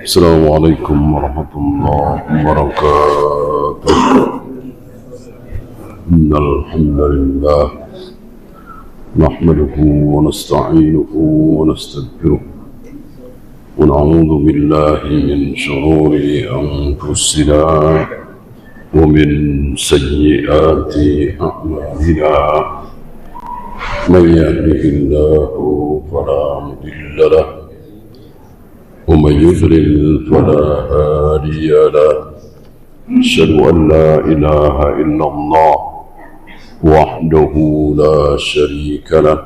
السلام عليكم ورحمة الله وبركاته. إن الحمد لله نحمده ونستعينه ونستغفره ونعوذ بالله من شرور أنفسنا ومن سيئات أعمالنا. من يهده الله فلا مضل له ومن يضلل فلا هادي له. أشهد أن لا إله إلا الله وحده لا شريك له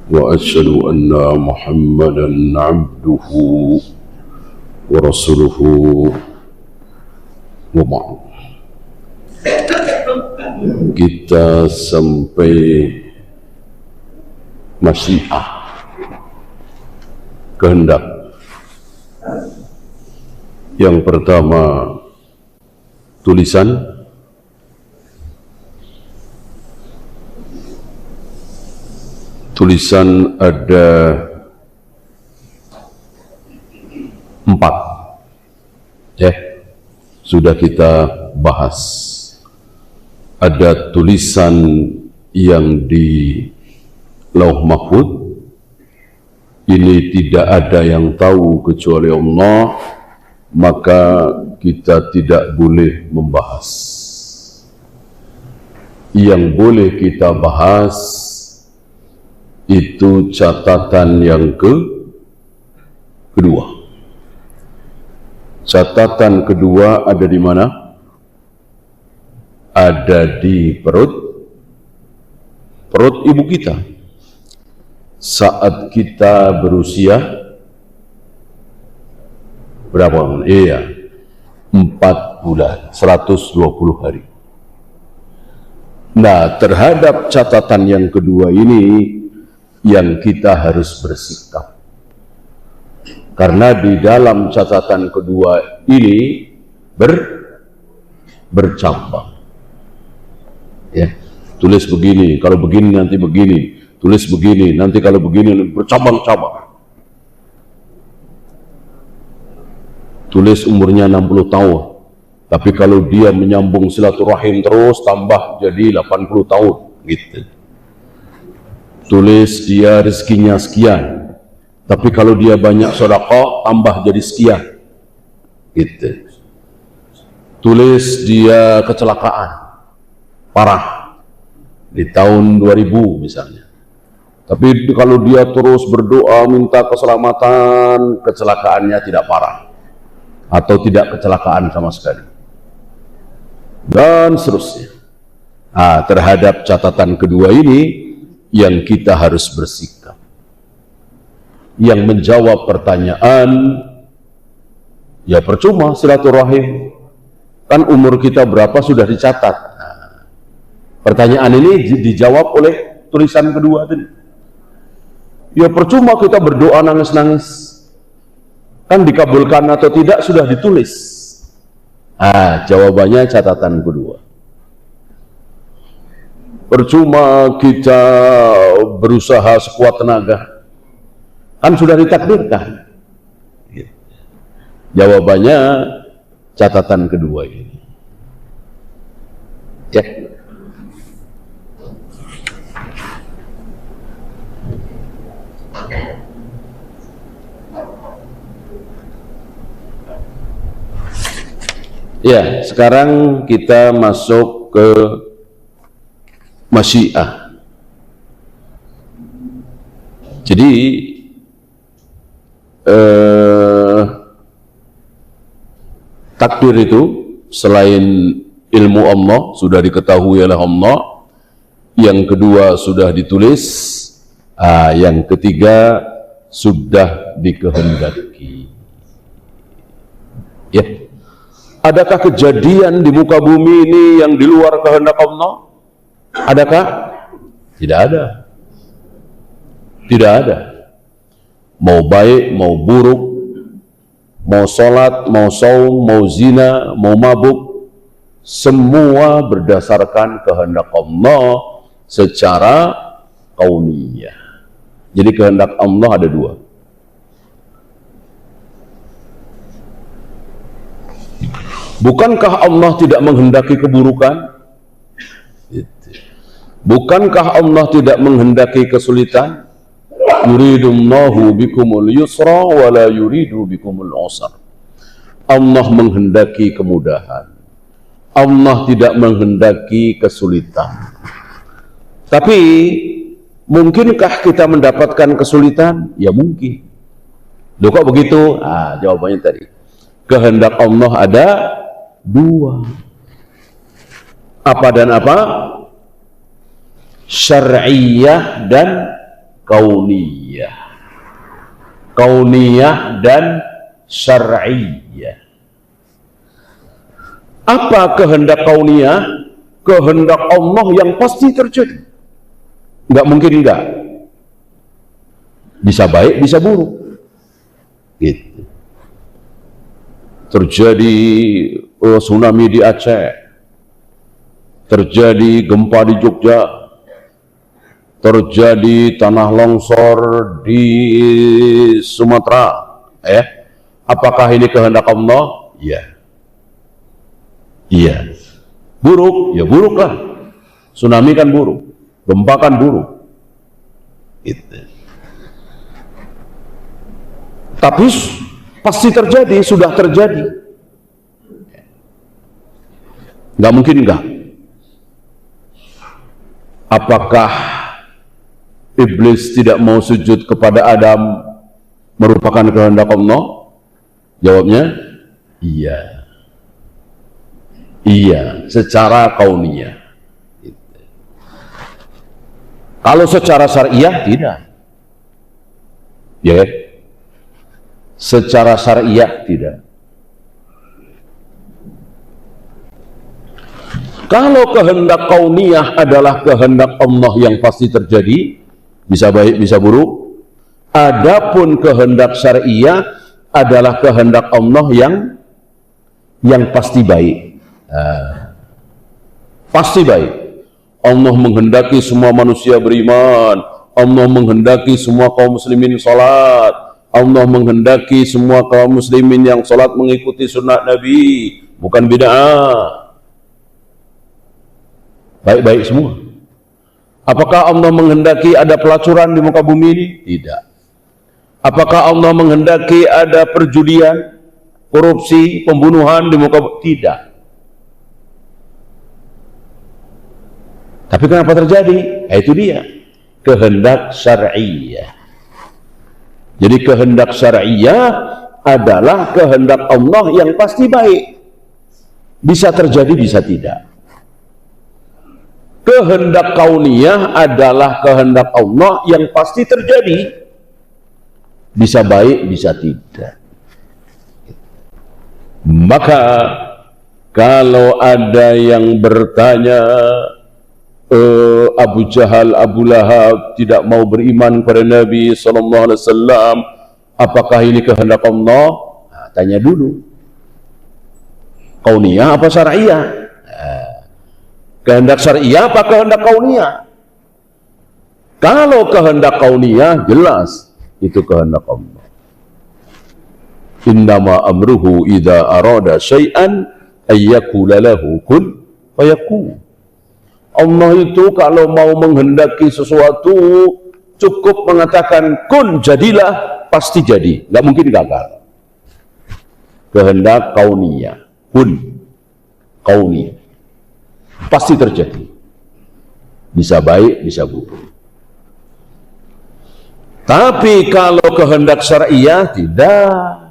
وأشهد أن محمدا عبده ورسوله وبعد. Kita sampai masyiah, kehendak. Yang pertama tulisan, ada 4, sudah kita bahas. Ada tulisan yang di Lauh Mahfuz, ini tidak ada yang tahu kecuali Allah, maka kita tidak boleh membahas. Yang boleh kita bahas itu catatan yang kedua. Catatan kedua ada di mana? Ada di perut ibu kita. Saat kita berusia berapa? 4 bulan, 120 hari. Nah, terhadap catatan yang kedua ini yang kita harus bersikap. Karena di dalam catatan kedua ini bercabang. Tulis begini, kalau begini nanti begini. Tulis begini, nanti kalau begini, bercabang-cabang. Tulis umurnya 60 tahun. Tapi kalau dia menyambung silaturahim terus, tambah jadi 80 tahun. Gitu. Tulis dia rezekinya sekian. Tapi kalau dia banyak sedekah, tambah jadi sekian. Gitu. Tulis dia kecelakaan parah di tahun 2000 misalnya. Tapi kalau dia terus berdoa minta keselamatan, kecelakaannya tidak parah atau tidak kecelakaan sama sekali, dan seterusnya. Nah, terhadap catatan kedua ini yang kita harus bersikap. Yang menjawab pertanyaan, ya percuma silaturahim, kan umur kita berapa sudah dicatat. Nah, pertanyaan ini dijawab oleh tulisan kedua tadi. Ya percuma kita berdoa nangis-nangis, kan dikabulkan atau tidak sudah ditulis. Jawabannya catatan kedua. Percuma kita berusaha sekuat tenaga, kan sudah ditakdirkan. Jawabannya catatan kedua ini. Sekarang kita masuk ke masyiah. Jadi takdir itu selain ilmu Allah sudah diketahui oleh Allah, yang kedua sudah ditulis, yang ketiga sudah dikehendaki. Adakah kejadian di muka bumi ini yang di luar kehendak Allah? Adakah? Tidak ada. Tidak ada. Mau baik, mau buruk, mau sholat, mau saum, mau zina, mau mabuk, semua berdasarkan kehendak Allah secara kauniyah. Jadi kehendak Allah ada 2. Bukankah Allah tidak menghendaki keburukan? Bukankah Allah tidak menghendaki kesulitan? Yuridullahu bikumul yusra wa la yuridu bikumul usra. Allah menghendaki kemudahan. Allah tidak menghendaki kesulitan. Tapi mungkinkah kita mendapatkan kesulitan? Ya mungkin. Loh kok begitu? Jawabannya tadi. Kehendak Allah ada dua. Apa dan apa? Syar'iyah dan kauniyah. Kauniyah dan syar'iyah. Apa kehendak kauniyah? Kehendak Allah yang pasti terjadi. Enggak mungkin enggak. Bisa baik, bisa buruk. Gitu. Terjadi tsunami di Aceh. Terjadi gempa di Jogja. Terjadi tanah longsor di Sumatera. Apakah ini kehendak Allah? Iya. Iya. Buruk? Ya buruklah. Tsunami kan buruk. Gempa kan buruk. Itu. Tapi pasti terjadi, sudah terjadi. Nggak mungkin enggak. Apakah iblis tidak mau sujud kepada Adam merupakan kehendak Allah? Jawabnya, iya. Iya, secara kauniyah. Kalau secara syariah, tidak. Ya, secara syariah, tidak. Kalau kehendak kauniyah adalah kehendak Allah yang pasti terjadi, bisa baik, bisa buruk. Adapun kehendak syariah adalah kehendak Allah yang pasti baik. Pasti baik. Allah menghendaki semua manusia beriman. Allah menghendaki semua kaum muslimin salat. Allah menghendaki semua kaum muslimin yang salat mengikuti sunnah Nabi, bukan bid'ah. Baik-baik semua. Apakah Allah menghendaki ada pelacuran di muka bumi ini? Tidak. Apakah Allah menghendaki ada perjudian, korupsi, pembunuhan di muka bumi? Tidak. Tapi kenapa terjadi? Itu dia. Kehendak syar'iyah. Jadi kehendak syar'iyah adalah kehendak Allah yang pasti baik. Bisa terjadi, bisa tidak. Kehendak kauniyah adalah kehendak Allah yang pasti terjadi. Bisa baik, bisa tidak. Maka kalau ada yang bertanya, Abu Jahal, Abu Lahab tidak mau beriman kepada Nabi SAW, apakah ini kehendak Allah? Nah, tanya dulu. Kauniyah apa syariah? Kehendak syariah apa kehendak kauniyah? Kalau kehendak kauniyah jelas itu kehendak Allah. Innama amruhu idza arada syai'an ayyakula lahu kun fayakun. Allah itu kalau mau menghendaki sesuatu cukup mengatakan kun, jadilah, pasti jadi, nggak mungkin gagal. Kehendak kauniyah, kun, kauniyah, pasti terjadi. Bisa baik, bisa buruk. Tapi kalau kehendak syariah tidak.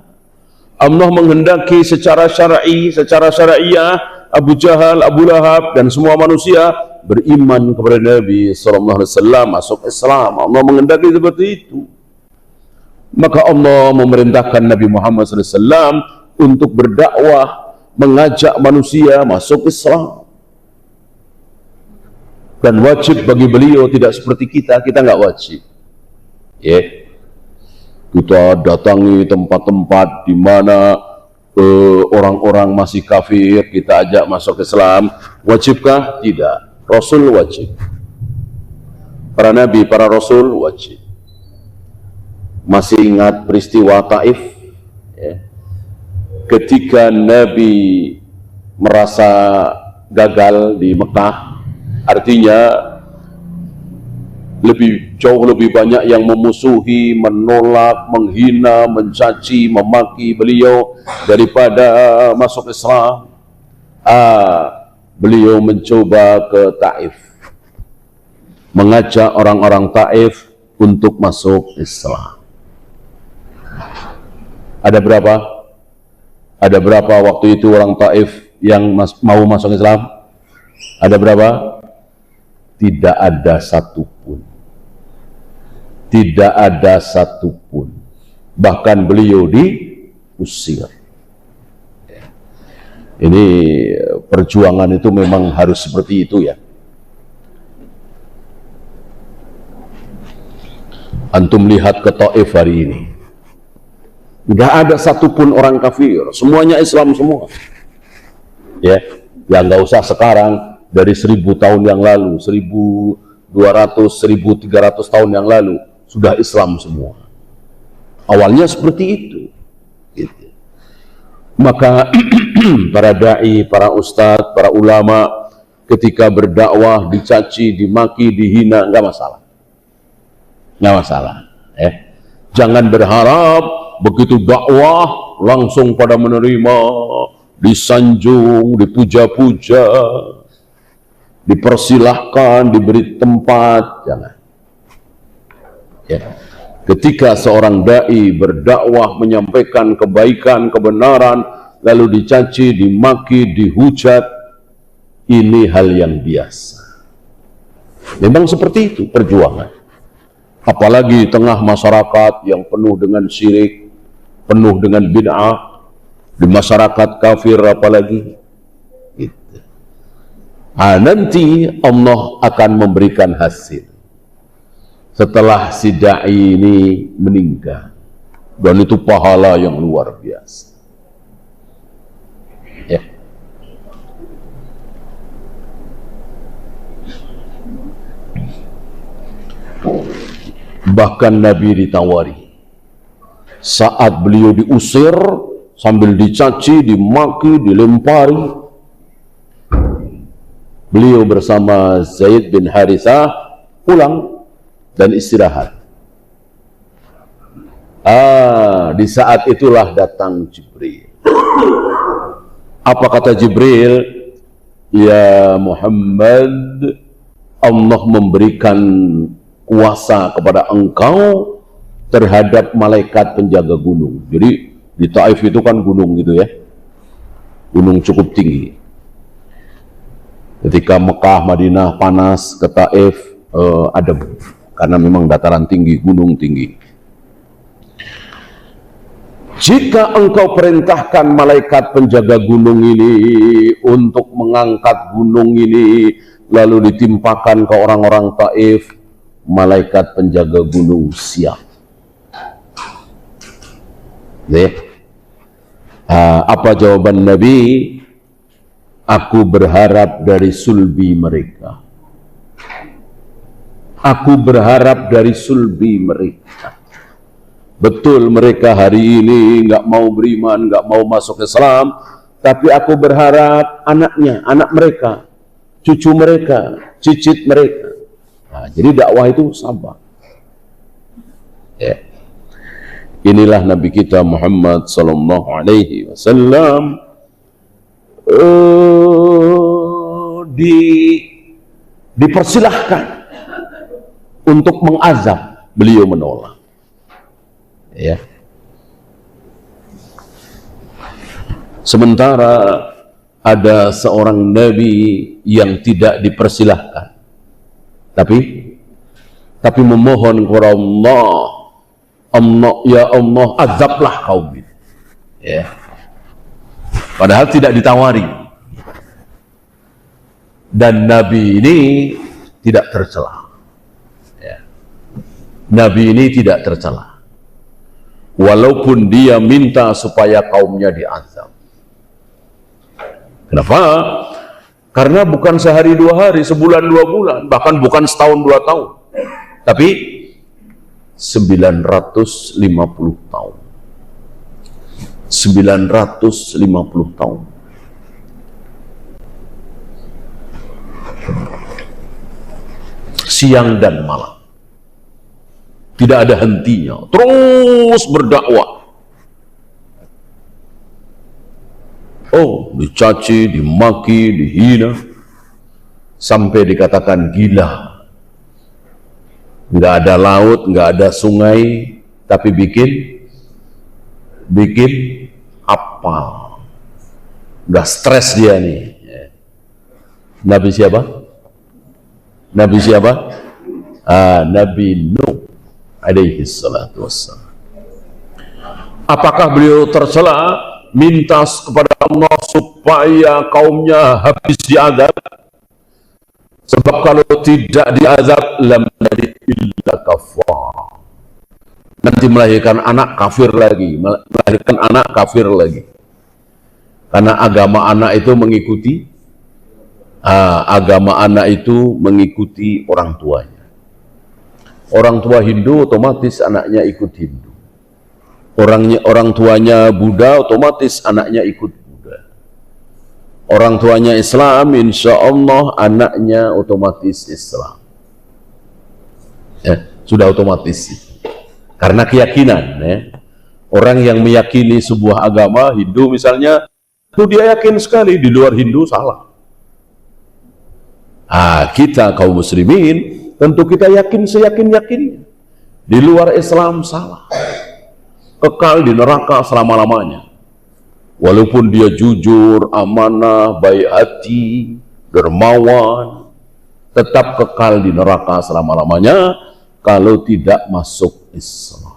Allah menghendaki secara syar'i, secara syariah, Abu Jahal, Abu Lahab dan semua manusia beriman kepada Nabi SAW, masuk Islam. Allah menghendaki seperti itu. Maka Allah memerintahkan Nabi Muhammad SAW untuk berdakwah, mengajak manusia masuk Islam. Dan wajib bagi beliau, tidak seperti kita nggak wajib. Kita datangi tempat-tempat di mana orang-orang masih kafir, kita ajak masuk Islam. Wajibkah? Tidak. Rasul wajib. Para nabi, para rasul wajib. Masih ingat peristiwa Taif? Ketika Nabi merasa gagal di Mekah, artinya jauh lebih banyak yang memusuhi, menolak, menghina, mencaci, memaki beliau daripada masuk Islam. Beliau mencoba ke Taif, mengajak orang-orang Taif untuk masuk Islam. Ada berapa? Ada berapa waktu itu orang Taif yang mau masuk Islam? Ada berapa? Tidak ada satupun. Tidak ada satupun. Bahkan beliau diusir. Ini perjuangan itu memang harus seperti itu ya. Antum lihat ke Taif hari ini, nggak ada satupun orang kafir, semuanya Islam semua. Ya, nggak usah sekarang, dari 1000 tahun yang lalu, 1200, 1300 tahun yang lalu sudah Islam semua. Awalnya seperti itu. Gitu. Maka para dai, para ustadz, para ulama ketika berdakwah dicaci, dimaki, dihina, nggak masalah. Nggak masalah. Jangan berharap begitu dakwah langsung pada menerima, disanjung, dipuja-puja, dipersilahkan, diberi tempat. Jangan. Ya. Ketika seorang dai berdakwah menyampaikan kebaikan, kebenaran, lalu dicaci, dimaki, dihujat, ini hal yang biasa. Memang seperti itu perjuangan. Apalagi di tengah masyarakat yang penuh dengan syirik, penuh dengan bid'ah, di masyarakat kafir apalagi. Gitu. Nanti Allah akan memberikan hasil setelah si da'i ini meninggal, dan itu pahala yang luar biasa. Ya. Bahkan Nabi ditawari saat beliau diusir sambil dicaci, dimaki, dilempari, beliau bersama Zaid bin Harithah pulang dan istirahat. Di saat itulah datang Jibril. Apa kata Jibril? Ya Muhammad, Allah memberikan kuasa kepada engkau terhadap malaikat penjaga gunung. Jadi di Taif itu kan gunung gitu ya, gunung cukup tinggi. Ketika Mekah, Madinah panas, ke Taif adem, karena memang dataran tinggi, gunung tinggi. Jika engkau perintahkan malaikat penjaga gunung ini untuk mengangkat gunung ini, lalu ditimpakan ke orang-orang Taif, malaikat penjaga gunung siap. Apa jawaban Nabi? Aku berharap dari sulbi mereka. Aku berharap dari sulbi mereka. Betul mereka hari ini nggak mau beriman, nggak mau masuk Islam, tapi aku berharap anaknya, anak mereka, cucu mereka, cicit mereka. Nah, jadi dakwah itu sabar. Ya. Inilah Nabi kita Muhammad sallallahu alaihi wasallam dipersilahkan untuk mengazab, beliau menolak. Ya. Sementara ada seorang nabi yang tidak dipersilahkan, tapi memohon kepada Allah, ya Allah, azablah kaum ini. Ya. Padahal tidak ditawari. Dan Nabi ini tidak tercela. Ya. Nabi ini tidak tercela. Walaupun dia minta supaya kaumnya diazab. Kenapa? Karena bukan sehari dua hari, sebulan dua bulan, bahkan bukan setahun dua tahun, tapi 950 tahun. 950 tahun. siang dan malam. Tidak ada hentinya, terus berdakwah. Oh, dicaci, dimaki, dihina, sampai dikatakan gila. Nggak ada laut, nggak ada sungai, tapi bikin kapal. Udah stres dia nih. Nabi siapa? Nabi siapa? Nabi Nuh alaihi salatu wassalam. Apakah beliau tercela minta kepada Allah supaya kaumnya habis diazab? Sebab kalau tidak diazab, lam najid illa kafar. Nanti melahirkan anak kafir lagi, melahirkan anak kafir lagi. Karena agama anak itu mengikuti orang tuanya. Orang tua Hindu otomatis anaknya ikut Hindu. Orang tuanya Buddha otomatis anaknya ikut Buddha. Orang tuanya Islam, insya Allah anaknya otomatis Islam. Sudah otomatis. Karena keyakinan. Orang yang meyakini sebuah agama Hindu misalnya, itu dia yakin sekali di luar Hindu salah. Kita kaum muslimin tentu kita yakin seyakin-yakinnya di luar Islam salah, kekal di neraka selama-lamanya. Walaupun dia jujur, amanah, baik hati, dermawan, tetap kekal di neraka selama-lamanya kalau tidak masuk Islam.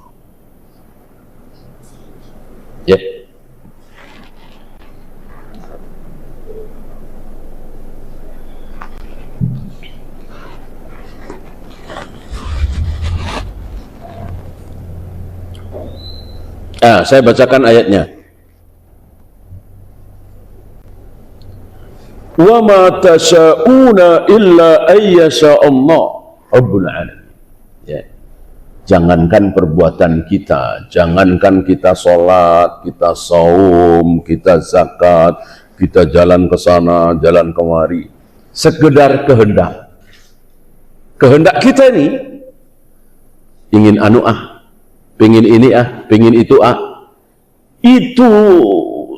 Saya bacakan ayatnya. Wa ma tasha'una illa ayyasha Allah Rabbul Alamin. Jangankan perbuatan kita, jangankan kita sholat, kita saum, kita zakat, kita jalan ke sana, jalan kemari, sekedar kehendak. Kehendak kita ini ingin pengen ini pengen itu itu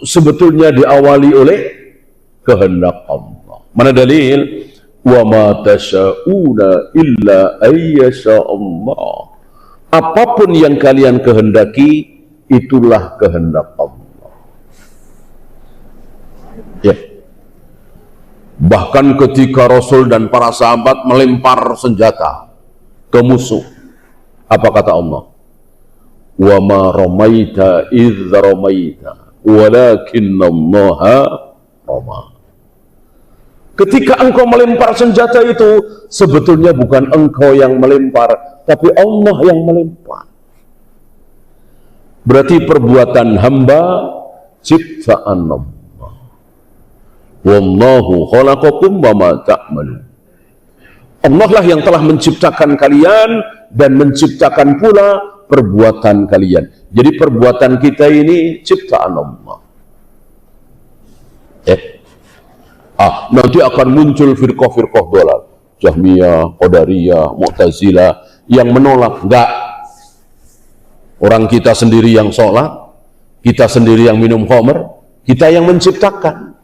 sebetulnya diawali oleh kehendak Allah. Mana dalil? Wa ma tasha'una illa ayyasha Allah. Apapun yang kalian kehendaki, itulah kehendak Allah. Bahkan ketika Rasul dan para sahabat melempar senjata ke musuh, apa kata Allah? Wa ma ramaita idz ramaita walakinallaha rama. Ketika engkau melempar senjata itu, sebetulnya bukan engkau yang melempar, tapi Allah yang melempar. Berarti perbuatan hamba ciptaan Allah. Wallahu khalaqakum wa ma ta'malun. Allah lah yang telah menciptakan kalian dan menciptakan pula perbuatan kalian. Jadi perbuatan kita ini ciptaan Allah. Nanti akan muncul firqah-firqah dolal, Jahmiyah, Qadariyah, Mu'tazilah yang menolak. Enggak. Orang kita sendiri yang sholat, kita sendiri yang minum khamr, kita yang menciptakan.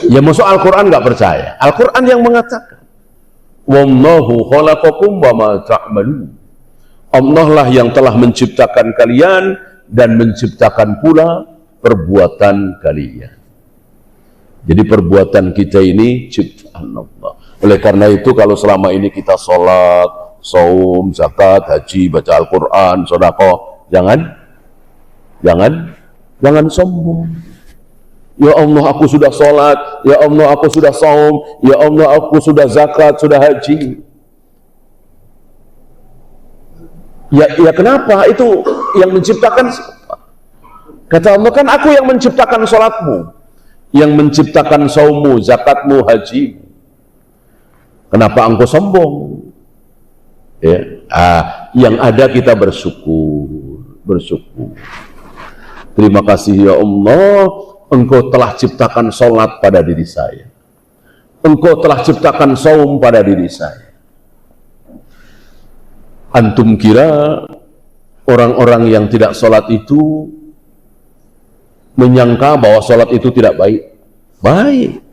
Ya masuk Al-Quran enggak percaya. Al-Quran yang mengatakan, wallahu khalaqakum wa ma ta'malun. Allah lah yang telah menciptakan kalian dan menciptakan pula perbuatan kalian. Jadi perbuatan kita ini ciptaan Allah. Oleh karena itu kalau selama ini kita sholat, saum, zakat, haji, baca Al-Quran, sedekah, jangan sombong. Ya Allah, aku sudah sholat. Ya Allah, aku sudah saum. Ya Allah, aku sudah zakat, sudah haji. Ya kenapa? Itu yang menciptakan siapa? Kata Allah, kan aku yang menciptakan sholatmu, yang menciptakan saummu, zakatmu, haji. Kenapa engkau sombong? Yang ada kita bersyukur. Terima kasih ya Allah, engkau telah ciptakan sholat pada diri saya. Engkau telah ciptakan saum pada diri saya. Antum kira orang-orang yang tidak sholat itu menyangka bahwa sholat itu tidak baik? Baik.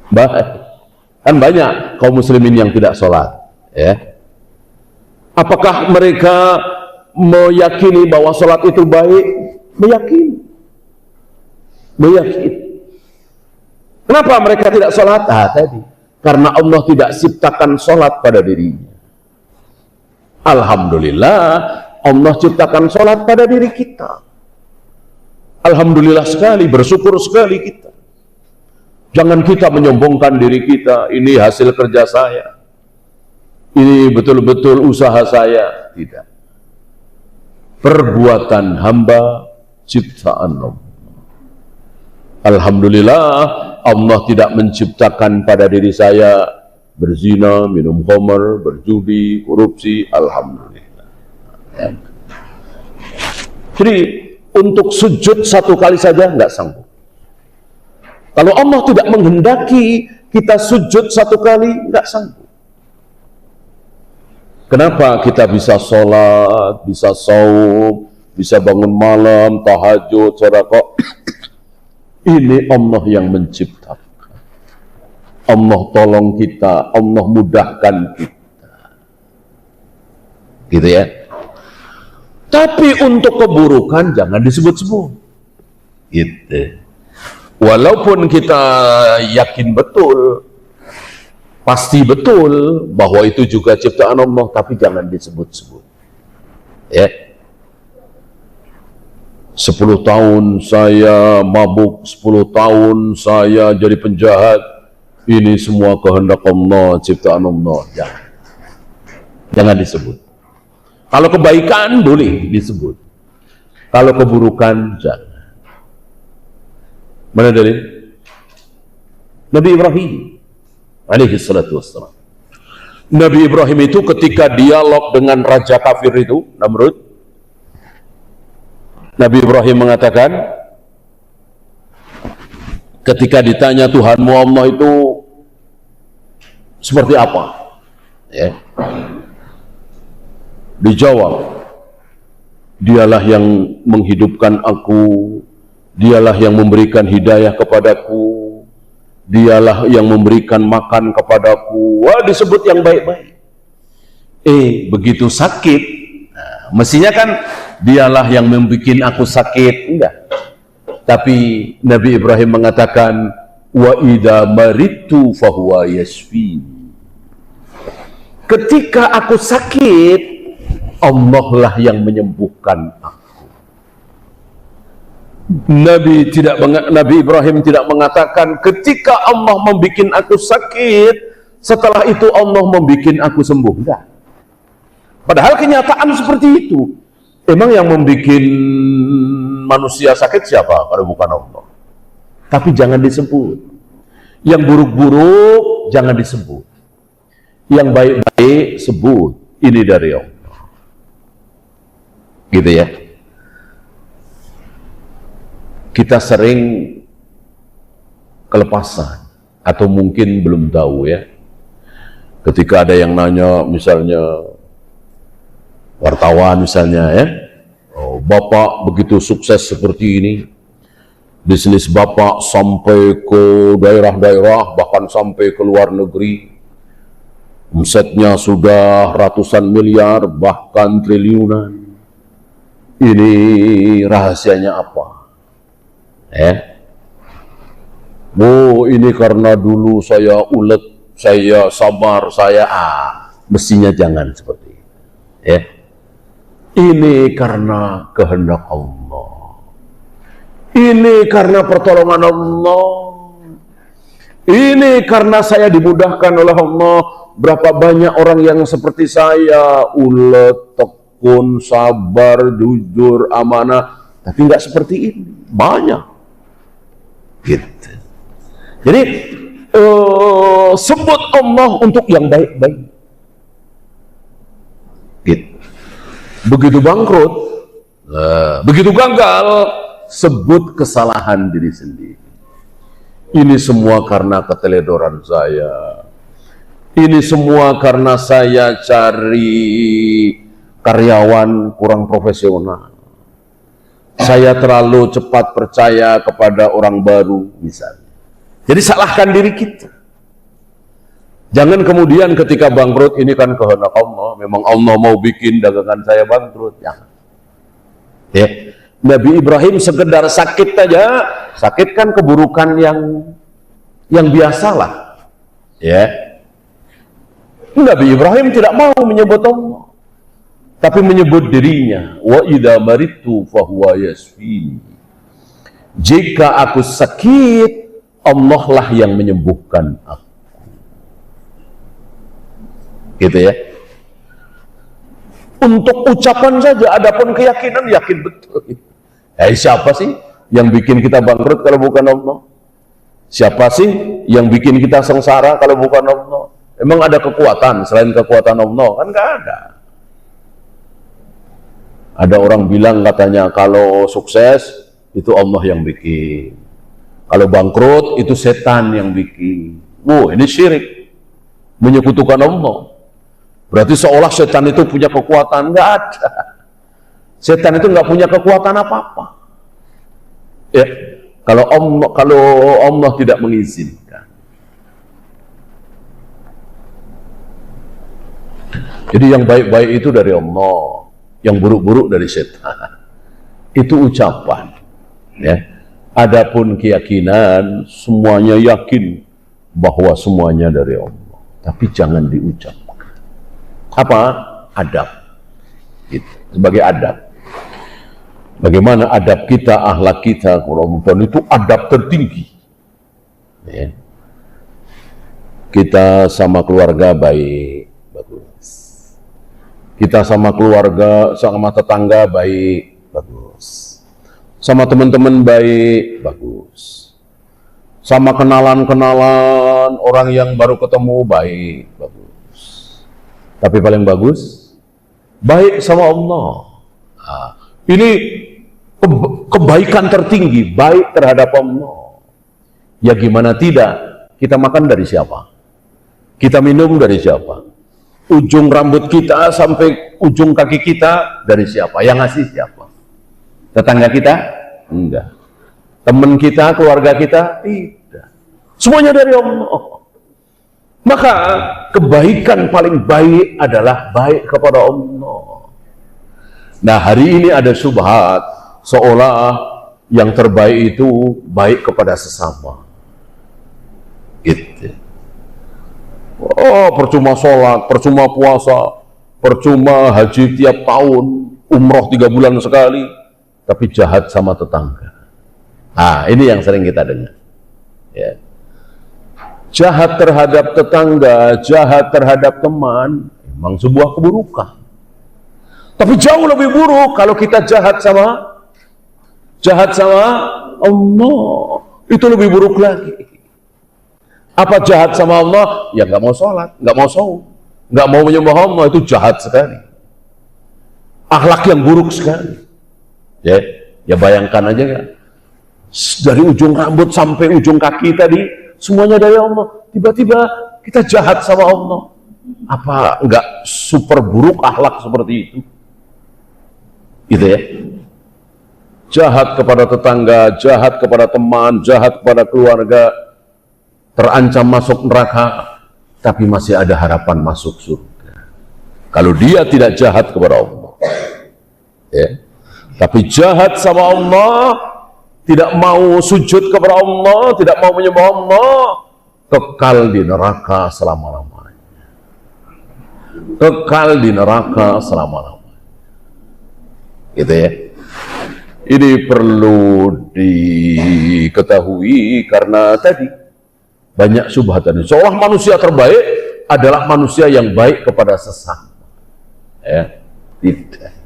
Baik. Kan banyak kaum muslimin yang tidak sholat. Ya. Apakah mereka meyakini bahwa sholat itu baik? Meyakini. Meyakini. Kenapa mereka tidak sholat? Tadi karena Allah tidak ciptakan sholat pada dirinya. Alhamdulillah Allah ciptakan sholat pada diri kita. Alhamdulillah sekali, bersyukur sekali kita. Jangan kita menyombongkan diri kita, ini hasil kerja saya, ini betul-betul usaha saya. Tidak. Perbuatan hamba ciptaan Allah. Alhamdulillah Allah tidak menciptakan pada diri saya berzina, minum khamar, berjudi, korupsi. Alhamdulillah. Ya. Jadi untuk sujud satu kali saja nggak sanggup. Kalau Allah tidak menghendaki kita sujud satu kali, nggak sanggup. Kenapa kita bisa sholat, bisa saum, bisa bangun malam, tahajud, sedekah? Ini Allah yang menciptakan. Allah tolong kita, Allah mudahkan kita. Gitu ya. Tapi untuk keburukan jangan disebut-sebut. Gitu. Walaupun kita yakin betul, pasti betul bahwa itu juga ciptaan Allah, tapi jangan disebut-sebut. Ya. 10 tahun saya mabuk, 10 tahun saya jadi penjahat, ini semua kehendak Allah, ciptaan Allah. Jangan disebut. Kalau kebaikan boleh disebut, kalau keburukan jangan. Mana dalil? Nabi Ibrahim alaihi salatu wassalam. Nabi Ibrahim itu ketika dialog dengan raja kafir itu, Namrud, Nabi Ibrahim mengatakan, ketika ditanya Tuhanmu Allah itu seperti apa? Ya. Dijawab, dialah yang menghidupkan aku, dialah yang memberikan hidayah kepadaku, dialah yang memberikan makan kepadaku. Wah, disebut yang baik-baik. Begitu sakit, nah, mestinya kan dialah yang membuat aku sakit. Enggak. Tapi Nabi Ibrahim mengatakan, wa idza maritu fahuwa yashfi. Ketika aku sakit, Allah lah yang menyembuhkan aku. Nabi Ibrahim tidak mengatakan ketika Allah membuat aku sakit, setelah itu Allah membuat aku sembuh. Enggak. Padahal kenyataan seperti itu. Emang yang membuat manusia sakit siapa kalau bukan Allah? Tapi jangan disebut. Yang buruk-buruk jangan disebut. Yang baik-baik sebut. Ini dari Allah. Gitu ya. Kita sering kelepasan atau mungkin belum tahu ya. Ketika ada yang nanya, misalnya wartawan misalnya ya, oh, Bapak begitu sukses seperti ini, bisnis Bapak sampai ke daerah-daerah, bahkan sampai ke luar negeri, omsetnya sudah ratusan miliar, bahkan triliunan. Ini rahasianya apa? Ini karena dulu saya ulet, saya sabar, saya mestinya jangan seperti itu. Ini karena kehendak Allah. Ini karena pertolongan Allah. Ini karena saya dimudahkan oleh Allah. Berapa banyak orang yang seperti saya, ulet, tekun, sabar, jujur, amanah, tapi nggak seperti ini. Banyak. Gitu. Jadi sebut Allah untuk yang baik-baik. Gitu. Begitu bangkrut, begitu gagal, sebut kesalahan diri sendiri. Ini semua karena keteledoran saya. Ini semua karena saya cari karyawan kurang profesional. Saya terlalu cepat percaya kepada orang baru, misalnya. Jadi salahkan diri kita. Jangan kemudian ketika bangkrut, ini kan kehendak Allah. Memang Allah mau bikin dagangan saya bangkrut. Jangan. Ya. Nabi Ibrahim sekedar sakit saja, sakit kan keburukan yang biasalah. Ya. Nabi Ibrahim tidak mau menyebut Allah, tapi menyebut dirinya. Wa idza maritu fahuwa yashfini. Jika aku sakit, Allah lah yang menyembuhkan aku. Gitu ya. Untuk ucapan saja, adapun keyakinan yakin betul. Siapa sih yang bikin kita bangkrut kalau bukan Allah? Siapa sih yang bikin kita sengsara kalau bukan Allah? Emang ada kekuatan selain kekuatan Allah? Kan nggak ada. Ada orang bilang katanya kalau sukses itu Allah yang bikin, kalau bangkrut itu setan yang bikin. Ini syirik, menyekutukan Allah. Berarti seolah setan itu punya kekuatan. Nggak ada. Setan itu nggak punya kekuatan apa-apa. Ya, kalau Allah tidak mengizinkan. Jadi yang baik-baik itu dari Allah, yang buruk-buruk dari setan. Itu ucapan. Ya. Adapun keyakinan, semuanya yakin bahwa semuanya dari Allah. Tapi jangan diucapkan. Apa? Adab. Gitu. Sebagai adab. Bagaimana adab kita, akhlak kita, Ramadan itu adab tertinggi. Ya. Kita sama keluarga baik, bagus. Kita sama keluarga, sama tetangga baik, bagus. Sama teman-teman baik, bagus. Sama kenalan-kenalan orang yang baru ketemu baik, bagus. Tapi paling bagus, baik sama Allah. Nah, ini kebaikan tertinggi, baik terhadap Allah. Ya gimana tidak? Kita makan dari siapa? Kita minum dari siapa? Ujung rambut kita sampai ujung kaki kita dari siapa? Yang ngasih siapa? Tetangga kita? Enggak. Teman kita, keluarga kita? Tidak. Semuanya dari Allah. Maka kebaikan paling baik adalah baik kepada Allah. Nah, hari ini ada syubhat seolah yang terbaik itu baik kepada sesama. Gitu. Percuma sholat, percuma puasa, percuma haji tiap tahun, umroh 3 bulan sekali, tapi jahat sama tetangga. Ini yang sering kita dengar. Ya. Jahat terhadap tetangga, jahat terhadap teman, memang sebuah keburukan. Tapi jauh lebih buruk kalau kita jahat sama Allah. Itu lebih buruk lagi. Apa jahat sama Allah? Ya nggak mau sholat, nggak mau saum, nggak mau menyembah Allah, itu jahat sekali. Akhlak yang buruk sekali. Ya bayangkan aja kan. Dari ujung rambut sampai ujung kaki tadi, semuanya dari Allah. Tiba-tiba kita jahat sama Allah. Apa nggak super buruk akhlak seperti itu? Gitu ya. Jahat kepada tetangga, jahat kepada teman, jahat kepada keluarga, terancam masuk neraka, tapi masih ada harapan masuk surga. Kalau dia tidak jahat kepada Allah, ya. Tapi jahat sama Allah, tidak mau sujud kepada Allah, tidak mau menyembah Allah, kekal di neraka selama-lamanya. Kekal di neraka selama-lamanya. Gitu ya. Ini perlu diketahui karena tadi banyak syubhatan. Seolah manusia terbaik adalah manusia yang baik kepada sesama. Ya, tidak.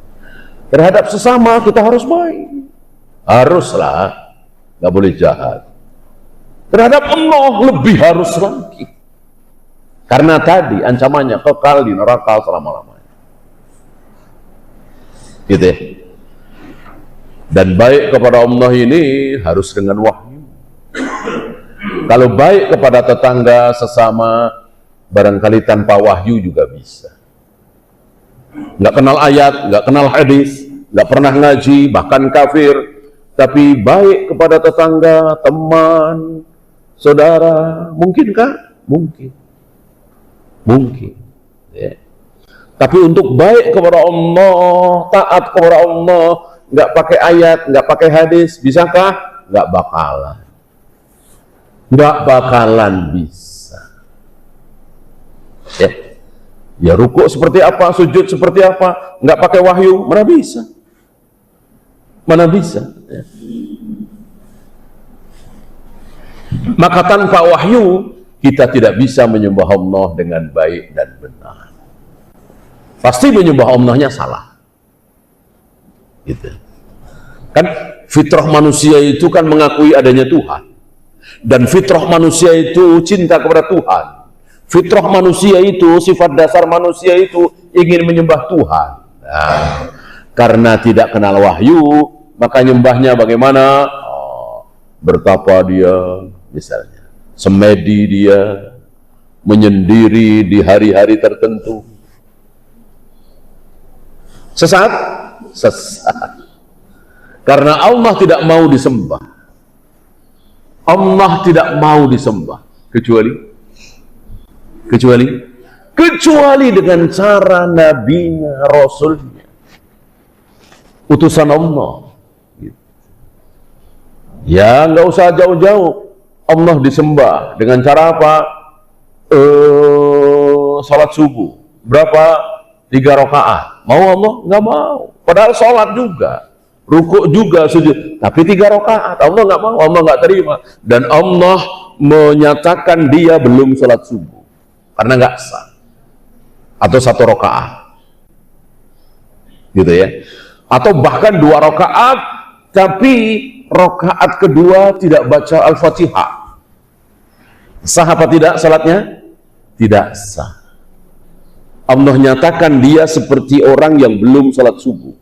Terhadap sesama kita harus baik. Haruslah, nggak boleh jahat. Terhadap Allah lebih harus lagi. Karena tadi ancamannya kekal di neraka selama-lamanya. Gitu ya. Dan baik kepada Allah ini harus dengan wahyu. Kalau baik kepada tetangga sesama, barangkali tanpa wahyu juga bisa. Nggak kenal ayat, nggak kenal hadis, nggak pernah ngaji, bahkan kafir, tapi baik kepada tetangga, teman, saudara, mungkinkah? Mungkin. Mungkin. Ya. Tapi untuk baik kepada Allah, taat kepada Allah, nggak pakai ayat, nggak pakai hadis, bisakah? Nggak bakalan. Nggak bakalan bisa. Ya. Ya rukuk seperti apa, sujud seperti apa, nggak pakai wahyu, mana bisa? Mana bisa? Ya. Maka tanpa wahyu, kita tidak bisa menyembah Allah dengan baik dan benar. Pasti menyembah Allahnya salah. Gitu. Kan fitrah manusia itu kan mengakui adanya Tuhan. Dan fitrah manusia itu cinta kepada Tuhan. Fitrah manusia itu, sifat dasar manusia itu ingin menyembah Tuhan. Nah, karena tidak kenal wahyu, maka nyembahnya bagaimana? Bertapa dia, misalnya. Semedi dia, menyendiri di hari-hari tertentu. Sesat? Sesat. Karena Allah tidak mau disembah. Allah tidak mau disembah. Kecuali dengan cara nabinya, rasulnya, utusan Allah. Ya nggak usah jauh-jauh, Allah disembah dengan cara apa? Salat subuh berapa? 3 rakaat. Mau Allah? Nggak mau. Padahal salat juga, rukuk juga, sujud, tapi 3 rakaat. Allah nggak mau, Allah nggak terima. Dan Allah menyatakan dia belum salat subuh karena nggak sah, atau 1 rakaat, gitu ya. Atau bahkan 2 rakaat, tapi rakaat kedua tidak baca Al-Fatihah. Sah apa tidak salatnya? Tidak sah. Allah nyatakan dia seperti orang yang belum salat subuh.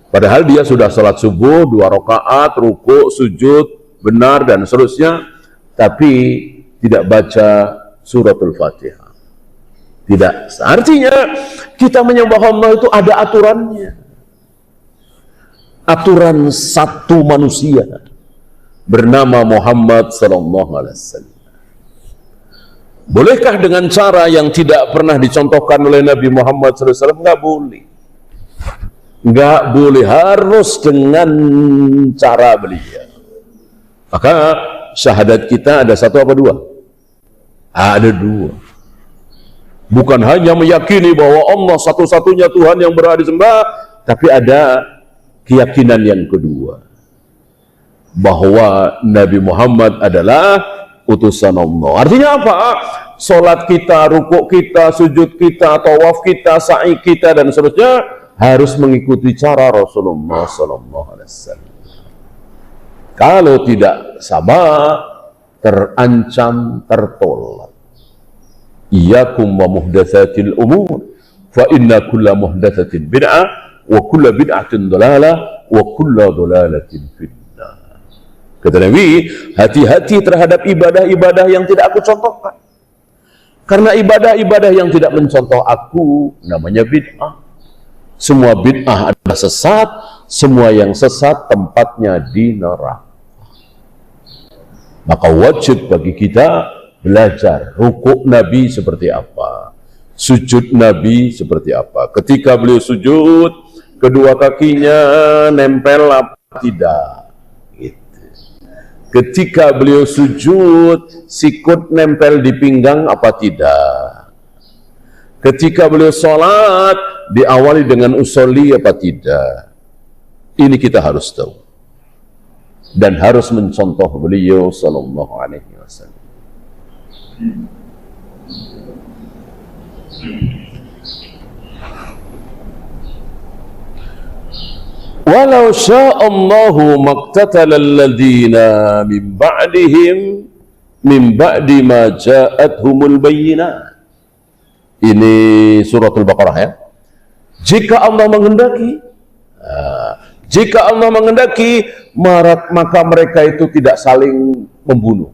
Padahal dia sudah salat subuh 2 rakaat, rukuk, sujud, benar dan seterusnya, tapi tidak baca suratul Fatihah. Tidak. Artinya kita menyembah Allah itu ada aturannya. Aturan satu manusia bernama Muhammad sallallahu alaihi wasallam. Bolehkah dengan cara yang tidak pernah dicontohkan oleh Nabi Muhammad sallallahu alaihi wasallam? Nggak boleh. Nggak boleh, harus dengan cara beliau. Maka syahadat kita ada 1 apa 2? Ada 2. Bukan hanya meyakini bahwa Allah satu-satunya Tuhan yang berhak disembah, tapi ada keyakinan yang kedua, bahwa Nabi Muhammad adalah utusan Allah. Artinya apa? Salat kita, rukuk kita, sujud kita, tawaf kita, sa'i kita dan seterusnya harus mengikuti cara Rasulullah sallallahu alaihi wasallam. Kalau tidak sama, terancam tertolak. Iyyakum wa muhdatsatil umur, fa inna kulla muhdatsatin bid'ah wa kulla bid'atin dhalalah wa kulla dhalalatin finnar. Kata Nabi, hati-hati terhadap ibadah-ibadah yang tidak aku contohkan. Karena ibadah-ibadah yang tidak mencontoh aku namanya bid'ah. Semua bid'ah adalah sesat, semua yang sesat tempatnya di neraka. Maka wajib bagi kita belajar rukuk Nabi seperti apa, sujud Nabi seperti apa. Ketika beliau sujud, kedua kakinya nempel apa tidak, gitu. Ketika beliau sujud, sikut nempel di pinggang apa tidak. Ketika beliau sholat, diawali dengan usolli apa tidak. Ini kita harus tahu dan harus mencontoh beliau sallallahu alaihi wasallam. Walau sya'allahu maqtatala alladhina min ba'dihim min ba'di ma ja'athumul bayyinat. Ini suratul Baqarah ya. Jika Allah menghendaki, Jika Allah menghendaki, maka mereka itu tidak saling membunuh.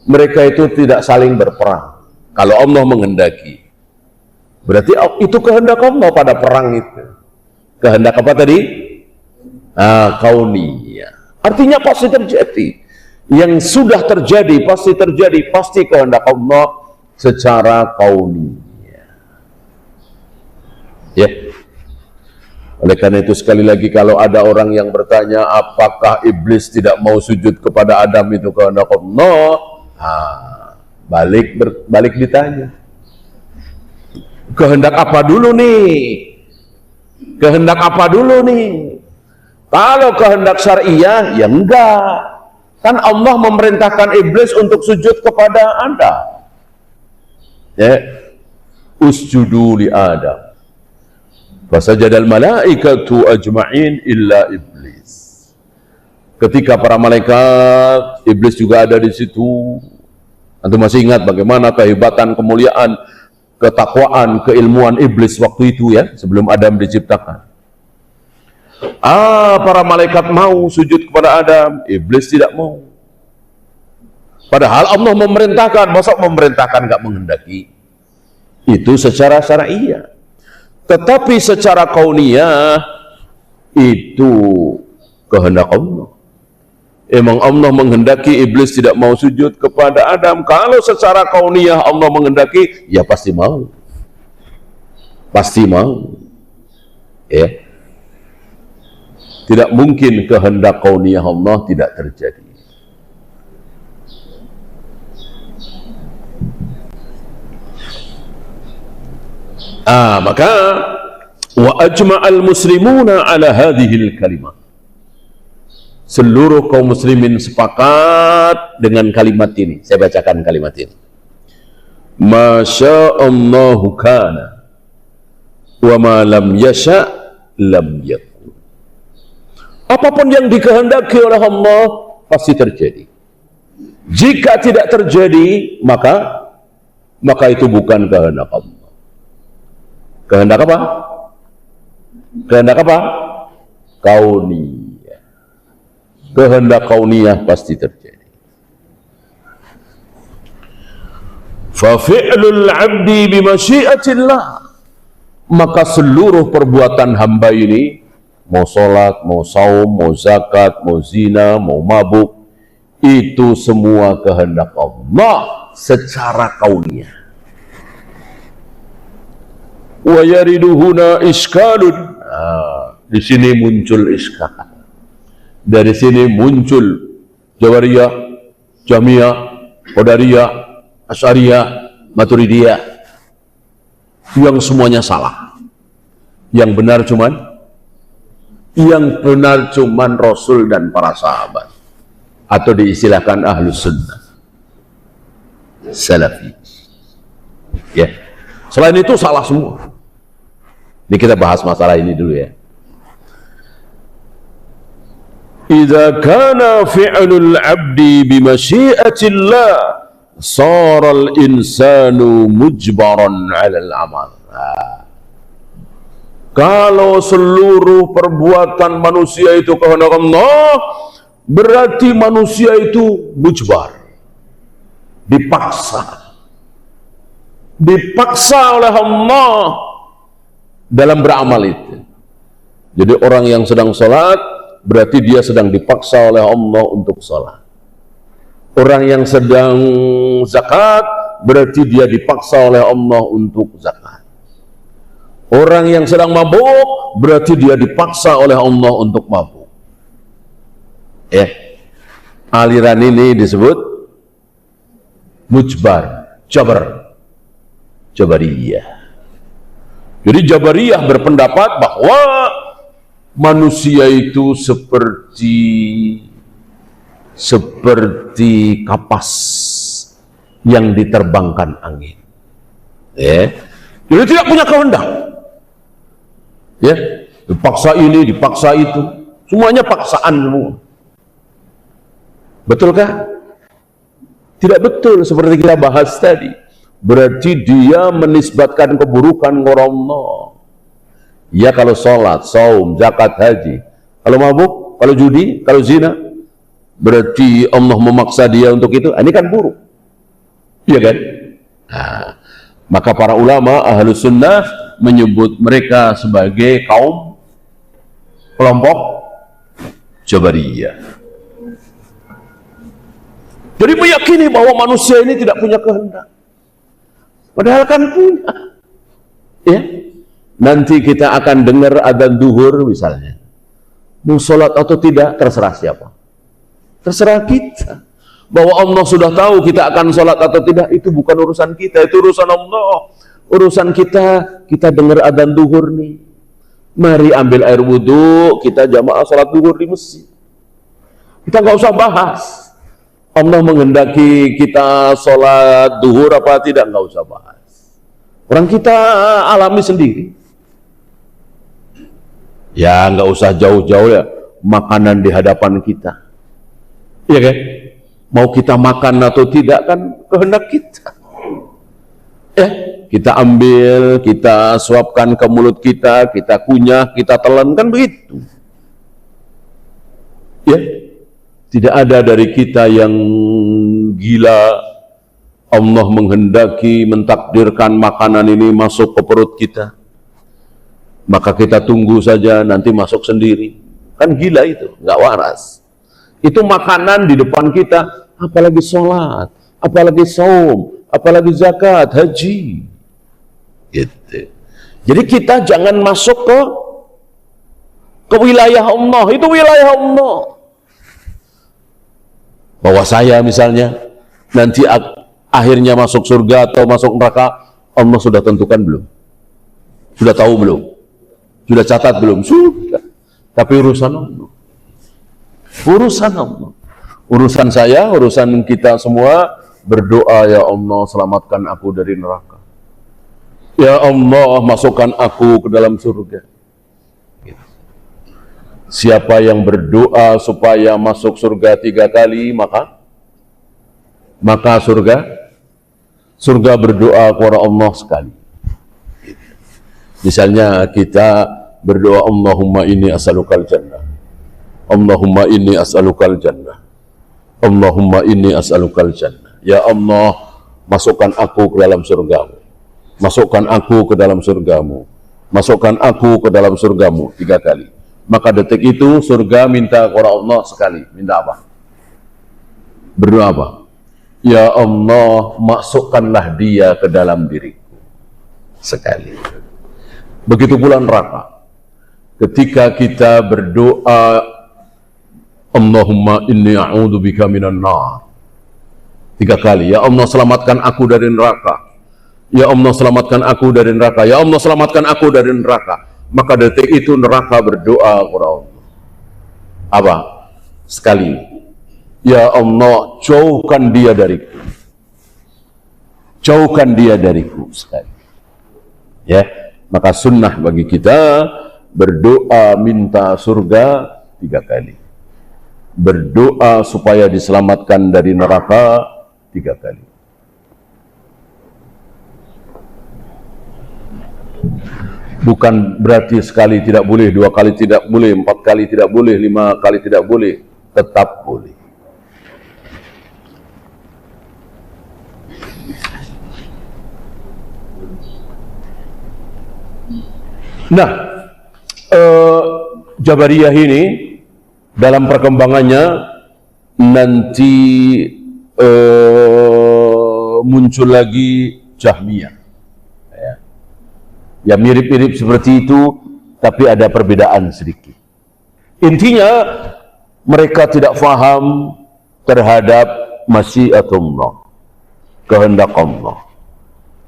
Mereka itu tidak saling berperang. Kalau Allah menghendaki, berarti itu kehendak Allah pada perang itu. Kehendak apa tadi? Kauniyah. Artinya pasti terjadi. Yang sudah terjadi, pasti terjadi. Pasti kehendak Allah secara kauniyah. Ya. Oleh karena itu sekali lagi, kalau ada orang yang bertanya apakah iblis tidak mau sujud kepada Adam itu kehendak Allah, balik ditanya, kehendak apa dulu nih? Kehendak apa dulu nih? Kalau kehendak syariah, ya enggak. Kan Allah memerintahkan iblis untuk sujud kepada Anda. Ya, usjudu li Adam. Fasajadal malaikatu ajma'in illa iblis. Ketika para malaikat, iblis juga ada di situ. Antum masih ingat bagaimana kehebatan, kemuliaan, ketakwaan, keilmuan iblis waktu itu ya, sebelum Adam diciptakan. Para malaikat mau sujud kepada Adam, iblis tidak mau. Padahal Allah memerintahkan, masa memerintahkan nggak menghendaki? Itu secara syariah. Tetapi secara kauniyah itu kehendak Allah. Emang Allah menghendaki iblis tidak mau sujud kepada Adam. Kalau secara kauniyah Allah menghendaki, ya pasti mau. Pasti mau. Ya. Tidak mungkin kehendak kauniyah Allah tidak terjadi. Maka wa ajma'al muslimuna ala hadhil kalimah. Seluruh kaum muslimin sepakat dengan kalimat ini. Saya bacakan kalimat ini. Masya'allahu kana wa ma lam yasha' lam yakun. Apapun yang dikehendaki oleh Allah pasti terjadi. Jika tidak terjadi, maka itu bukan kehendak Allah. Kehendak apa? Kehendak apa? Kauniyah. Kehendak kauniyah pasti terjadi. Fa fi'lul 'abdi bi masyiatillah. Maka seluruh perbuatan hamba ini, mau sholat, mau saum, mau zakat, mau zina, mau mabuk, itu semua kehendak Allah secara kauniyah. Wa yariduhuna iskalun. Di sini muncul iskal. Dari sini muncul Jawariyah, Jahmiyah, Qadariyah, Asy'ariyah, Maturidiyah, yang semuanya salah. Yang benar cuman Rasul dan para sahabat, atau diistilahkan Ahlus Sunnah Salafi. Ya. Selain itu salah semua. Ini kita bahas masalah ini dulu ya. Idza kana fi'lul 'abdi bi masyiatillah sara al-insanu mujbaran 'ala al-amal. Kalau seluruh perbuatan manusia itu kehendak Allah, berarti manusia itu mujbar, dipaksa oleh Allah dalam beramal itu. Jadi orang yang sedang sholat, berarti dia sedang dipaksa oleh Allah untuk sholat. Orang yang sedang zakat, berarti dia dipaksa oleh Allah untuk zakat. Orang yang sedang mabuk, berarti dia dipaksa oleh Allah untuk mabuk. Ya, aliran ini disebut mujbar, Jabariyah. Jadi Jabariyah berpendapat bahwa manusia itu seperti kapas yang diterbangkan angin. Ya. Jadi tidak punya kehendak. Ya, dipaksa ini, dipaksa itu, semuanya paksaan semua. Betulkah? Tidak betul seperti kita bahas tadi. Berarti dia menisbatkan keburukan kepada Allah. Ya kalau sholat, saum, zakat, haji, Kalau mabuk, kalau judi, kalau zina, berarti Allah memaksa dia untuk itu. Ini kan buruk, iya kan? Nah, maka para ulama Ahlus Sunnah menyebut mereka sebagai kaum kelompok Jabariyah. Jadi meyakini bahwa manusia ini tidak punya kehendak, padahal kan punya. Ya, nanti kita akan dengar adzan duhur misalnya, mau sholat atau tidak terserah siapa, terserah kita. Bahwa Allah sudah tahu kita akan sholat atau tidak, itu bukan urusan kita, itu urusan Allah. Urusan kita dengar adzan duhur nih, mari ambil air wudhu, kita jamaah sholat duhur di masjid. Kita nggak usah bahas Allah menghendaki kita sholat duhur apa tidak, nggak usah bahas. Orang kita alami sendiri. Ya nggak usah jauh-jauh ya, makanan di hadapan kita, iya kan? Mau kita makan atau tidak kan kehendak kita. Kita ambil, kita suapkan ke mulut kita kunyah, kita telan, kan begitu. Ya, tidak ada dari kita yang gila. Allah menghendaki, mentakdirkan makanan ini masuk ke perut kita, maka kita tunggu saja, nanti masuk sendiri. Kan gila itu, nggak waras. Itu makanan di depan kita, apalagi sholat, apalagi saum, apalagi zakat, haji. Gitu. Jadi kita jangan masuk ke wilayah Allah, itu wilayah Allah. Bahwa saya misalnya nanti akhirnya masuk surga atau masuk neraka, Allah sudah tentukan belum? Sudah tahu belum? Sudah catat belum? Sudah. Tapi urusan Allah. Urusan Allah. Urusan saya, urusan kita semua, berdoa, ya Allah selamatkan aku dari neraka. Ya Allah masukkan aku ke dalam surga. Siapa yang berdoa supaya masuk surga 3 kali, maka surga berdoa kepada Allah sekali. Misalnya kita berdoa, Allahumma inni as'alukal jannah, Allahumma inni as'alukal jannah, Allahumma inni as'alukal jannah. Ya Allah, masukkan aku ke dalam surgamu, masukkan aku ke dalam surgamu, masukkan aku ke dalam surgamu 3 kali. Maka detik itu surga minta kepada Allah sekali. Minta apa? Berdoa apa? Ya Allah, masukkanlah dia ke dalam diriku sekali. Begitu pula neraka. Ketika kita berdoa, Allahumma inni a'udzubika minan nar 3 kali. Ya Allah selamatkan aku dari neraka. Ya Allah selamatkan aku dari neraka. Ya Allah selamatkan aku dari neraka. Maka detik itu neraka berdoa kepada Allah. Apa? Sekali. Ya Allah, jauhkan dia dariku. Jauhkan dia dariku sekali. Ya, maka sunnah bagi kita berdoa minta surga 3 kali. Berdoa supaya diselamatkan dari neraka 3 kali. Bukan berarti sekali tidak boleh, 2 kali tidak boleh, 4 kali tidak boleh, 5 kali tidak boleh, tetap boleh. Nah, Jabariyah ini dalam perkembangannya nanti muncul lagi Jahmiyah. Ya mirip-mirip seperti itu, tapi ada perbedaan sedikit. Intinya mereka tidak faham terhadap masyiatullah, kehendak Allah.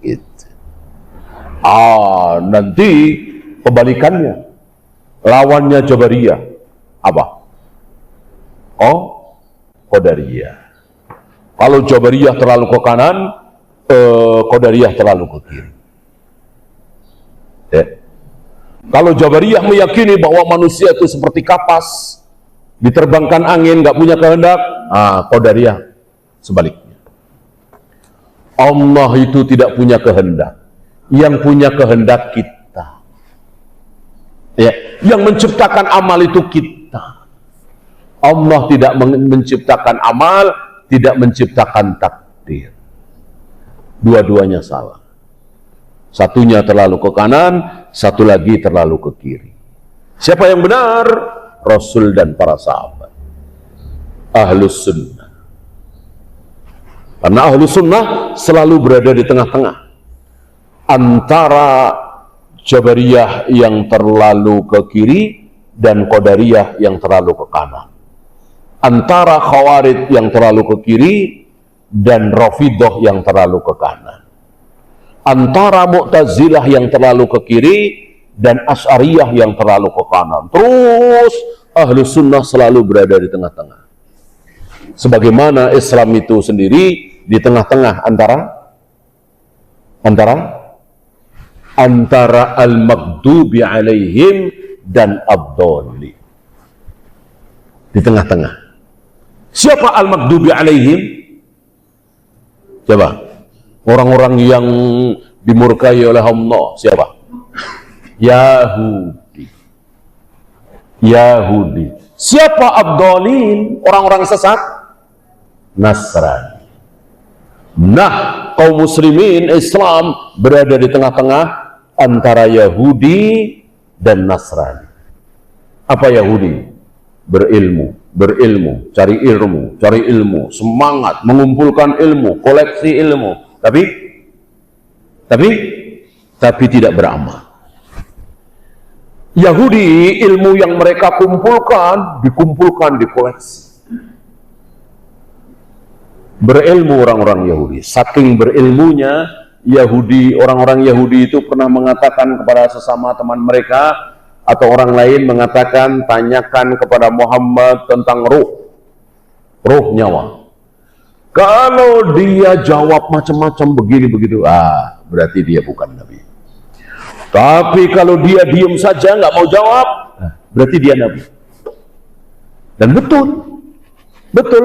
Gitu. Nanti kebalikannya, lawannya Jabariyah apa? Qadariyah. Kalau Jabariyah terlalu ke kanan, Qadariyah terlalu ke kiri. Ya. Kalau Jabariyah meyakini bahwa manusia itu seperti kapas, diterbangkan angin, nggak punya kehendak, Qadariyah sebaliknya. Allah itu tidak punya kehendak, yang punya kehendak kita. Ya, yang menciptakan amal itu kita. Allah tidak menciptakan amal, tidak menciptakan takdir. Dua-duanya salah. Satunya terlalu ke kanan, satu lagi terlalu ke kiri. Siapa yang benar? Rasul dan para sahabat. Ahlus sunnah. Karena ahlus sunnah selalu berada di tengah-tengah antara Jabariyah yang terlalu ke kiri dan Qadariyah yang terlalu ke kanan, antara Khawarij yang terlalu ke kiri dan Rafidah yang terlalu ke kanan, antara Mu'tazilah yang terlalu ke kiri dan Asy'ariyah yang terlalu ke kanan. Terus Ahlus Sunnah selalu berada di tengah-tengah. Sebagaimana Islam itu sendiri di tengah-tengah antara al-maghdubi alaihim dan ad-dhalin. Di tengah-tengah. Siapa al-maghdubi alaihim? Coba. Orang-orang yang dimurkai oleh Allah. Siapa? Yahudi. Siapa ad-dhalin? Orang-orang sesat? Nasrani. Nah, kaum muslimin Islam berada di tengah-tengah antara Yahudi dan Nasrani. Apa Yahudi? Berilmu, cari ilmu, semangat, mengumpulkan ilmu, koleksi ilmu, tapi tidak beramal. Yahudi, ilmu yang mereka dikumpulkan di koleksi. Berilmu orang-orang Yahudi, saking berilmunya Yahudi, orang-orang Yahudi itu pernah mengatakan kepada sesama teman mereka atau orang lain mengatakan, tanyakan kepada Muhammad tentang ruh nyawa. Kalau dia jawab macam-macam begini begitu, berarti dia bukan Nabi. Tapi kalau dia diam saja nggak mau jawab, berarti dia Nabi. Dan betul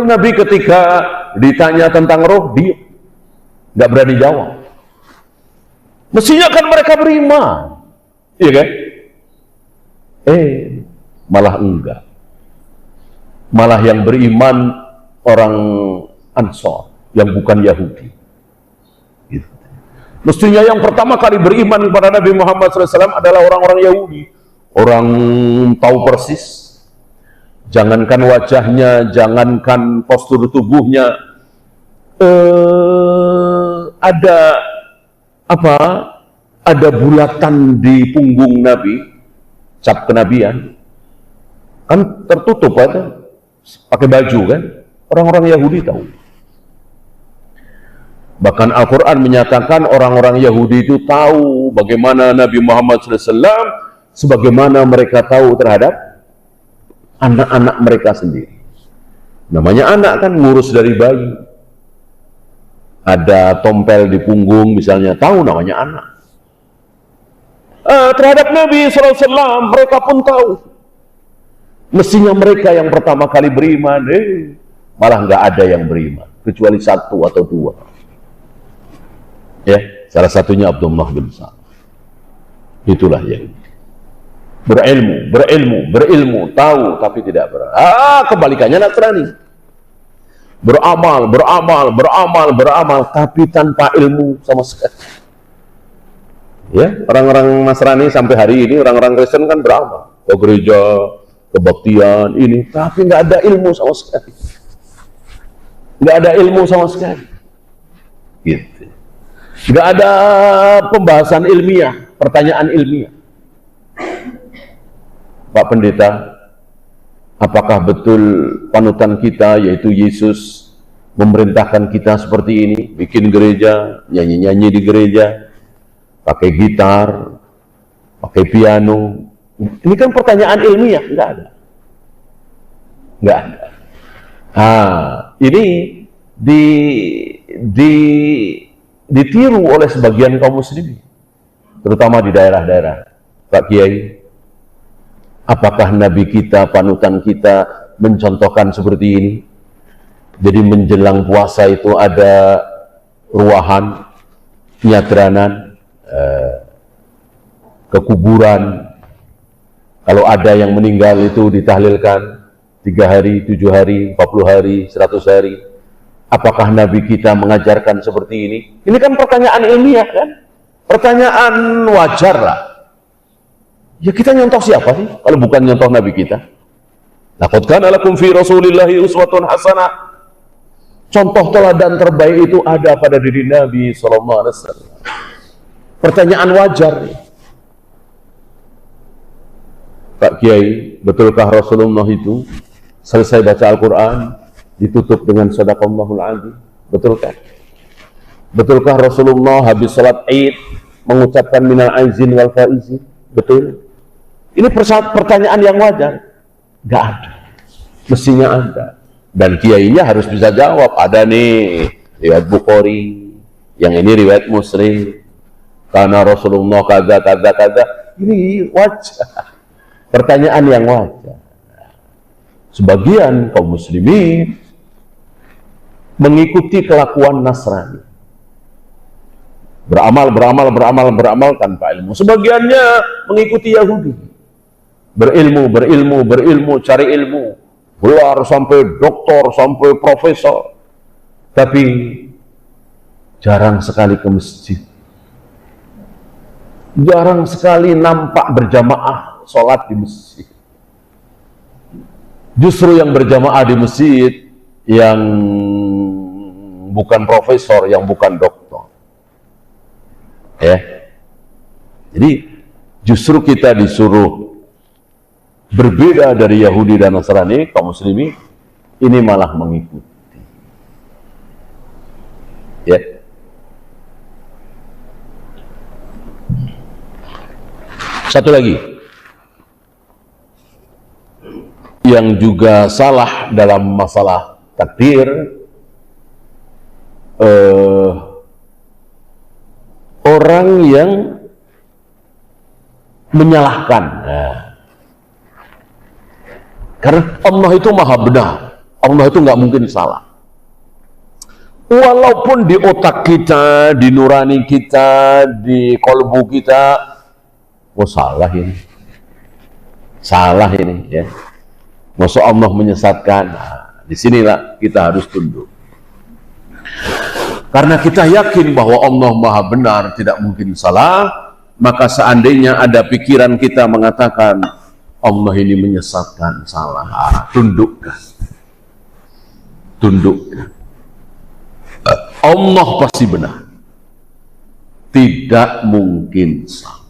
Nabi ketika ditanya tentang roh, dia nggak berani jawab. Mestinya kan mereka beriman, iya kan? Malah enggak. Malah yang beriman orang Ansor yang bukan Yahudi. Gitu. Mestinya yang pertama kali beriman kepada Nabi Muhammad SAW adalah orang-orang Yahudi. Orang tahu persis. Jangankan wajahnya, jangankan postur tubuhnya, ada bulatan di punggung Nabi, cap kenabian, kan tertutup kan, pakai baju kan, orang-orang Yahudi tahu. Bahkan Al-Quran menyatakan orang-orang Yahudi itu tahu bagaimana Nabi Muhammad SAW, sebagaimana mereka tahu terhadap anak-anak mereka sendiri. Namanya anak kan ngurus dari bayi. Ada tompel di punggung misalnya, tahu namanya anak. Terhadap Nabi SAW mereka pun tahu. Mestinya mereka yang pertama kali beriman, malah nggak ada yang beriman, kecuali satu atau dua. Ya, salah satunya Abdullah bin Salam. Itulah yang berilmu, tahu tapi tidak beramal. Kebalikannya Nasrani. Beramal, tapi tanpa ilmu sama sekali. Ya, orang-orang Nasrani sampai hari ini, orang-orang Kristen kan beramal, ke gereja, kebaktian ini, tapi nggak ada ilmu sama sekali. Gitu. Nggak ada pembahasan ilmiah, pertanyaan ilmiah. Pak Pendeta, apakah betul panutan kita yaitu Yesus memerintahkan kita seperti ini, bikin gereja, nyanyi-nyanyi di gereja, pakai gitar, pakai piano? Ini kan pertanyaan ilmiah, nggak ada. Ini ditiru oleh sebagian kaum muslimin, terutama di daerah-daerah. Pak Kiai, apakah Nabi kita, panutan kita mencontohkan seperti ini? Jadi menjelang puasa itu ada ruahan, nyadranan, ke kuburan. Kalau ada yang meninggal itu ditahlilkan 3 hari, 7 hari, 40 hari, 100 hari. Apakah Nabi kita mengajarkan seperti ini? Ini kan pertanyaan ilmiah kan? Pertanyaan wajar lah. Ya kita nyontoh siapa sih kalau bukan nyontoh Nabi kita? Laqad kana lakum fi Rasulillahi uswatun hasanah. Contoh teladan terbaik itu ada pada diri Nabi SAW. Pertanyaan wajar. Pak Kiai, betulkah Rasulullah itu selesai baca Al-Quran ditutup dengan sadaqallahul azim? Betulkah? Betulkah Rasulullah habis salat Id mengucapkan minal aizin wal faizin? Betul? Ini pertanyaan yang wajar. Gak ada. Mestinya ada. Dan kiainya harus bisa jawab. Ada nih riwayat Bukhari, yang ini riwayat Muslim. Karena Rasulullah kada. Ini wajar. Pertanyaan yang wajar. Sebagian kaum muslimin mengikuti kelakuan Nasrani. Beramal tanpa ilmu. Sebagiannya mengikuti Yahudi. Berilmu, cari ilmu. Gelar sampai doktor, sampai profesor. Tapi jarang sekali ke masjid. Jarang sekali nampak berjamaah sholat di masjid. Justru yang berjamaah di masjid yang bukan profesor, yang bukan doktor. Ya. Jadi justru kita disuruh berbeda dari Yahudi dan Nasrani, kaum muslimin ini malah mengikuti. Ya. Satu lagi yang juga salah dalam masalah takdir, orang yang menyalahkan. Karena Allah itu maha benar, Allah itu nggak mungkin salah. Walaupun di otak kita, di nurani kita, di kolbu kita, oh salah ini, ya. Maksud Allah menyesatkan. Nah, disinilah kita harus tunduk. Karena kita yakin bahwa Allah maha benar, tidak mungkin salah, maka seandainya ada pikiran kita mengatakan Allah ini menyesatkan, salah, tundukkan. Allah pasti benar, tidak mungkin salah.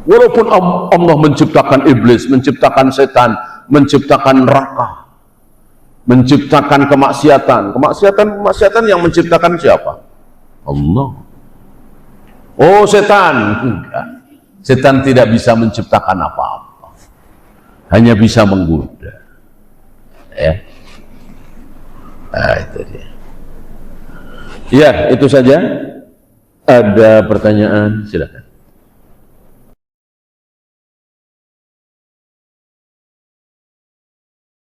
Walaupun Allah menciptakan iblis, menciptakan setan, menciptakan neraka, menciptakan kemaksiatan yang menciptakan siapa? Allah. Oh, setan? Enggak. Setan tidak bisa menciptakan apa-apa, hanya bisa menggoda. Ya, nah, itu dia. Ya, itu saja. Ada pertanyaan, silakan.